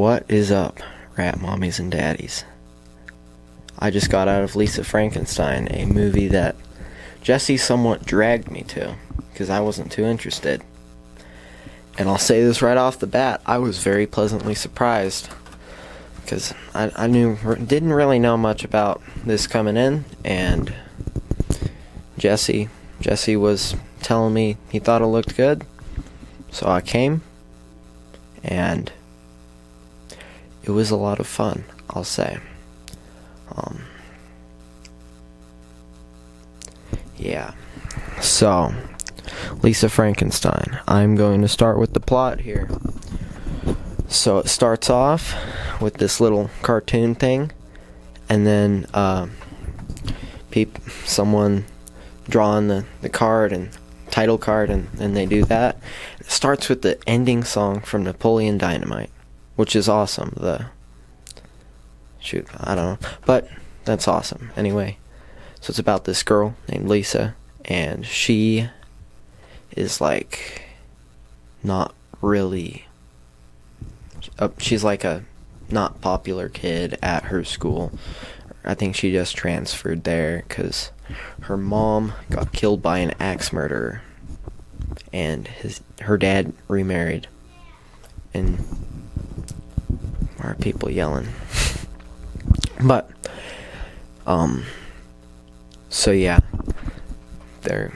What is up, rat mommies and daddies? I just got out of Lisa Frankenstein, a movie that Jesse somewhat dragged me to, because I wasn't too interested. And I'll say this right off the bat, I was very pleasantly surprised, because I didn't really know much about this coming in, and Jesse was telling me he thought it looked good, so I came, and it was a lot of fun, I'll say. Yeah. So, Lisa Frankenstein. I'm going to start with the plot here. So it starts off with this little cartoon thing, and then someone drawing the card and title card, and they do that. It starts with the ending song from Napoleon Dynamite, which is awesome. I don't know, but that's awesome. Anyway, so it's about this girl named Lisa, and she is like not really. She's like a not popular kid at her school. I think she just transferred there because her mom got killed by an axe murderer, and her dad remarried. And why are people yelling? But so yeah, they're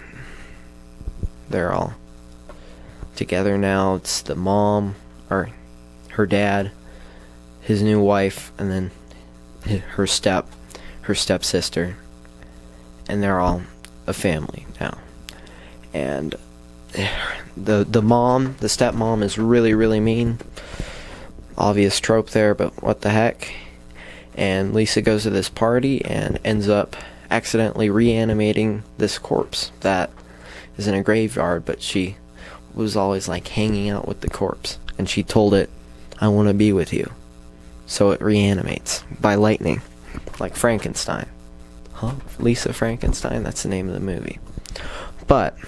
all together now. It's the mom, or her dad, his new wife, and then her stepsister, and they're all a family now. And the stepmom is really, really mean. Obvious trope there, but what the heck. And Lisa goes to this party and ends up accidentally reanimating this corpse that is in a graveyard, but she was always like hanging out with the corpse, and she told it, "I want to be with you." So it reanimates by lightning, like Frankenstein. Huh? Lisa Frankenstein? That's the name of the movie. But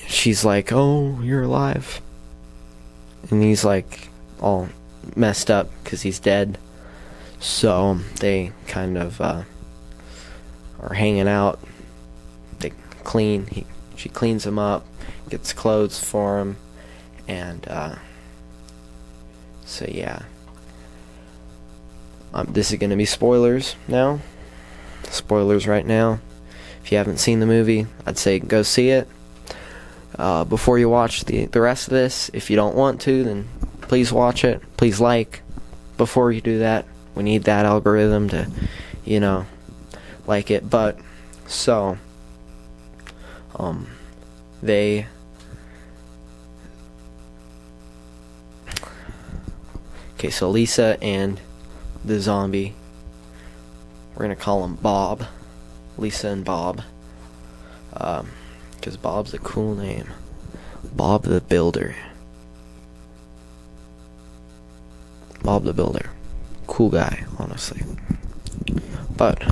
she's like, "Oh, you're alive," and he's like all messed up because he's dead. So they kind of are hanging out. She cleans him up, gets clothes for him, and so yeah. This is going to be spoilers now. Spoilers right now. If you haven't seen the movie, I'd say go see it before you watch the rest of this. If you don't want to, then please watch it. Please like before you do that. We need that algorithm to, like it. But so they so Lisa and the zombie, we're gonna call him Bob. Lisa and Bob, because Bob's a cool name. Bob the Builder. Bob the Builder. Cool guy, honestly. But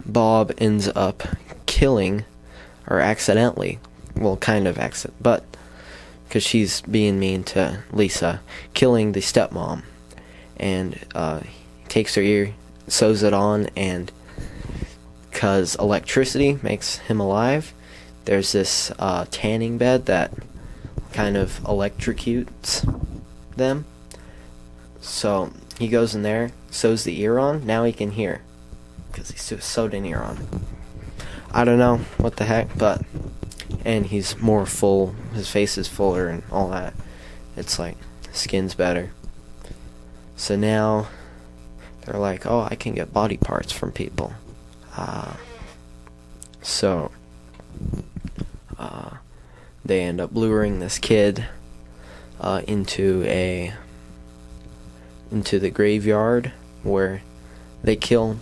Bob ends up killing, or accidentally, well, kind of accident, but because she's being mean to Lisa, killing the stepmom. And he takes her ear, sews it on, and because electricity makes him alive, there's this tanning bed that kind of electrocutes them. So he goes in there, sews the ear on. Now he can hear because he sewed an ear on. I don't know what the heck, but and he's more full. His face is fuller and all that. It's like skin's better. So now they're like, "Oh, I can get body parts from people." So they end up luring this kid into the graveyard where they kill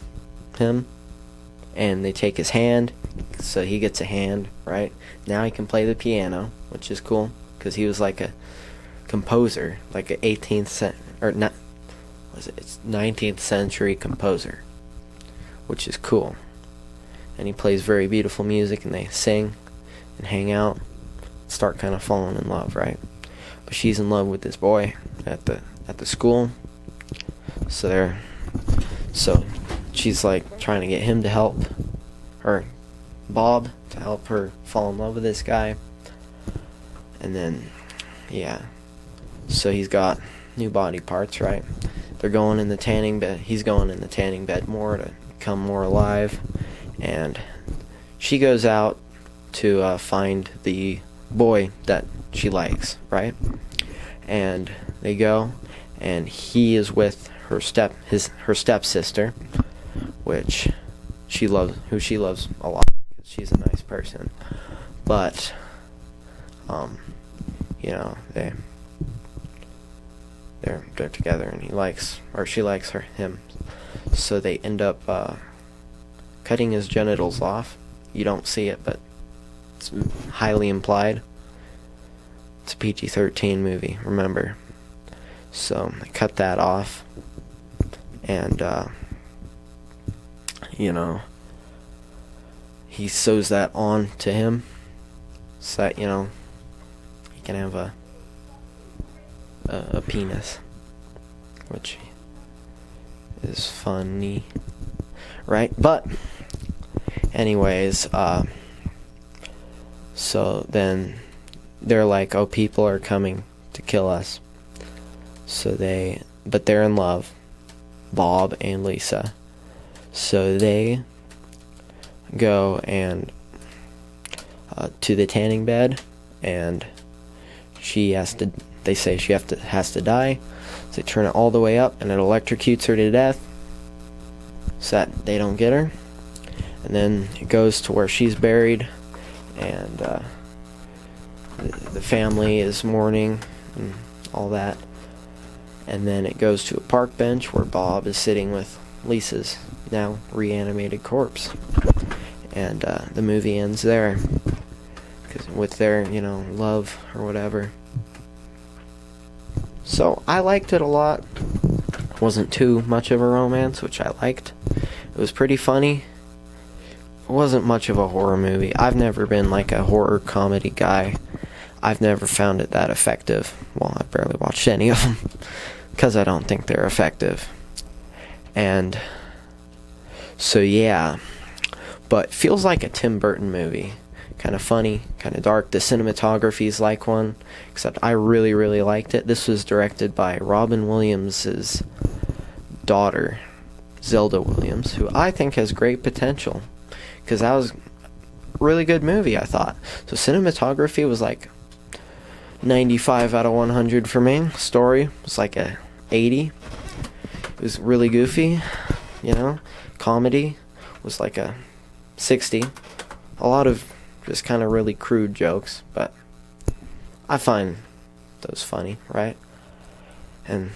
him, and they take his hand, so he gets a hand, right? Now he can play the piano, which is cool, because he was like a composer, like a 19th century composer, which is cool. And he plays very beautiful music, and they sing and hang out, start kind of falling in love, right? but she's in love with this boy at the school. So she's like trying to get him to help her, Bob, to help her fall in love with this guy. And then, yeah, so he's got new body parts, right? They're going in the tanning bed. He's going in the tanning bed more to become more alive. And she goes out to find the boy that she likes, right? And they go, and he is with her stepsister, which who she loves a lot because she's a nice person. But you know, they're together, and she likes him. So they end up cutting his genitals off. You don't see it, but it's highly implied. It's a PG-13 movie, remember. So they cut that off, and you know, he sews that on to him so that, you know, he can have a penis, which is funny, right? But anyways, so then they're like, oh, people are coming to kill us. But they're in love, Bob and Lisa. So they go and to the tanning bed, and they say she has to die. So they turn it all the way up, and it electrocutes her to death so that they don't get her. And then it goes to where she's buried, and the family is mourning and all that. And then it goes to a park bench where Bob is sitting with Lisa's now reanimated corpse. And the movie ends there, with their, you know, love or whatever. So I liked it a lot. It wasn't too much of a romance, which I liked. It was pretty funny. It wasn't much of a horror movie. I've never been like a horror comedy guy. I've never found it that effective. Well, I've barely watched any of them because I don't think they're effective. And so yeah, but feels like a Tim Burton movie. Kind of funny, kind of dark. The cinematography's like one, except I really, really liked it. This was directed by Robin Williams' daughter, Zelda Williams, who I think has great potential, because that was a really good movie, I thought. So cinematography was like 95 out of 100 for me. Story was like a 80. It was really goofy, you know. Comedy was like a 60. A lot of just kind of really crude jokes, but I find those funny, right? And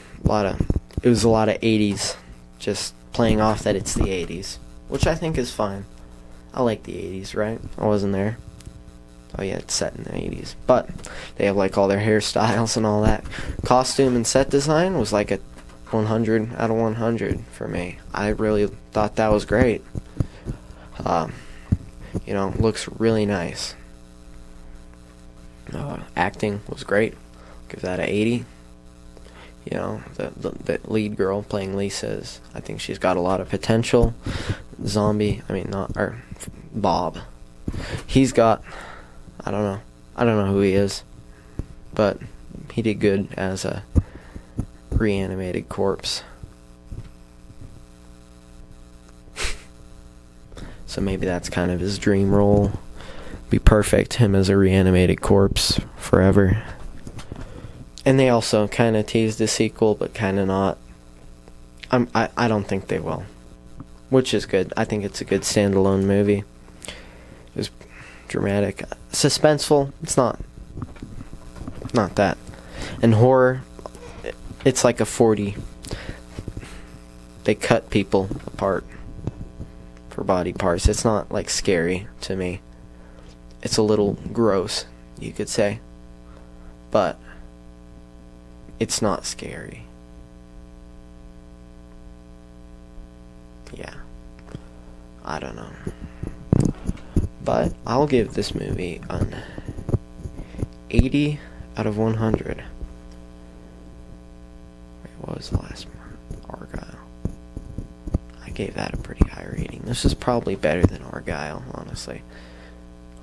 it was a lot of 80s, just playing off that it's the 80s, which I think is fine. I like the 80s, right? I wasn't there. Oh yeah, it's set in the 80s. But they have like all their hairstyles and all that. Costume and set design was like a 100 out of 100 for me. I really thought that was great. You know, looks really nice. Acting was great. Give that a 80. You know, the lead girl playing Lisa I think she's got a lot of potential. Bob. He's got, I don't know who he is, but he did good as a reanimated corpse. So maybe that's kind of his dream role. Be perfect, him as a reanimated corpse forever. And they also kind of teased a sequel, but kind of not. I don't think they will, which is good. I think it's a good standalone movie. It was dramatic, suspenseful. It's not that. And horror, it's like a 40. They cut people apart for body parts. It's not like scary to me. It's a little gross, you could say, but it's not scary. Yeah, I don't know, but I'll give this movie an 80 out of 100. What was the last one? Argyle. I gave that a pretty high rating. This is probably better than Argyle, honestly.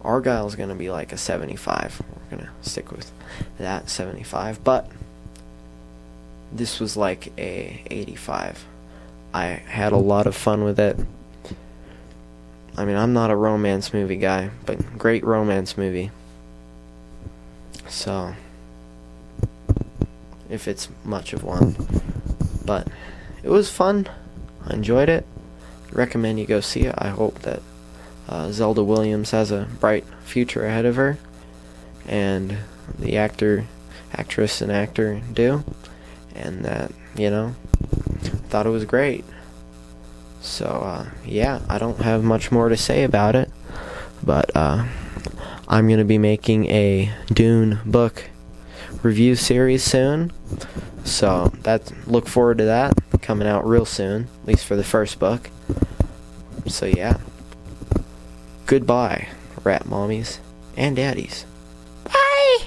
Argyle's gonna be like a 75. We're gonna stick with that 75, but this was like a 85. I had a lot of fun with it. I mean, I'm not a romance movie guy, but great romance movie. So, if it's much of one. But it was fun. I enjoyed it. Recommend you go see it. I hope that Zelda Williams has a bright future ahead of her, and the actress and actor do, and that, thought it was great. So, yeah, I don't have much more to say about it, but I'm going to be making a Dune book review series soon, so look forward to that, coming out real soon, at least for the first book. So, yeah. Goodbye, rat mommies and daddies. Bye!